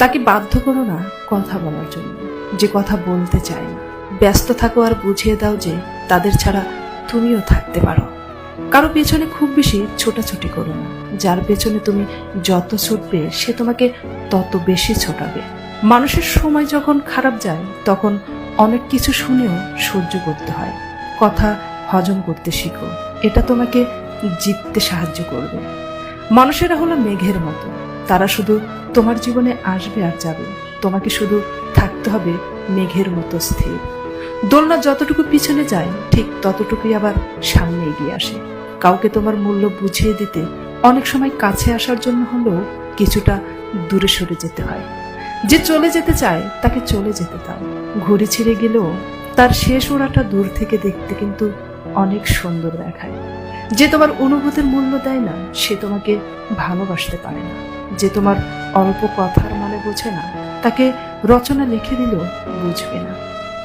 তাকে বাধ্য করো না কথা বলার জন্য যে কথা বলতে চায় না। ব্যস্ত থাকো আর বুঝিয়ে দাও যে তাদের ছাড়া তুমিও থাকতে পারো। কারো পেছনে খুব বেশি ছোটাছুটি করো না। যার পেছনে তুমি যত ছুটবে সে তোমাকে তত বেশি ছোটাবে। মানুষের সময় যখন খারাপ যায় তখন অনেক কিছু শুনেও সহ্য করতে হয়। কথা হজম করতে শিখো, এটা তোমাকে জিততে সাহায্য করবে। মানুষেরা হলো মেঘের মতো, তারা শুধু তোমার জীবনে আসবে আর যাবে। তোমাকে শুধু থাকতে হবে মেঘের মতো স্থির। দোলনা যতটুকু পিছনে যায় ঠিক ততটুকুই আবার সামনে এগিয়ে আসে। কাউকে তোমার মূল্য বুঝিয়ে দিতে অনেক সময় কাছে আসার জন্য হলেও কিছুটা দূরে সরে যেতে হয়। যে চলে যেতে চায় তাকে চলে যেতে দাও। ঘুড়ি ছিঁড়ে গেলেও তার শেষ ওড়াটা দূর থেকে দেখতে কিন্তু অনেক সুন্দর দেখায়। যে তোমার অনুভূতির মূল্য দেয় না সে তোমাকে ভালোবাসতে পারে না। যে তোমার অল্প কথার মানে বোঝে না তাকে রচনা লিখে দিলেও বুঝবে না।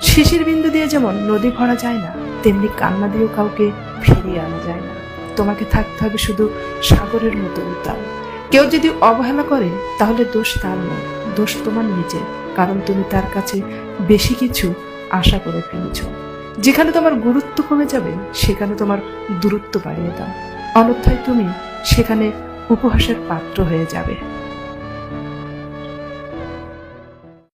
শিশির বিন্দু দিয়ে যেমন নদী ভরা যায় না, তেমনি কান্না দিয়েও কাউকে ফিরিয়ে আনা যায় না। তোমাকে থাকতে হবে শুধু সাগরের মতো উতাল। কেউ যদি অবহেলা করে তাহলে দোষ তার নয়, দোষ তোমার নিজের, কারণ তুমি তার কাছে বেশি কিছু আশা করে ফেলেছ। যেখানে তোমার গুরুত্ব কমে যাবে সেখানে তোমার দূরত্ব বাড়িয়ে দাও, অন্যথায় তুমি সেখানে উপহাসের পাত্র হয়ে যাবে।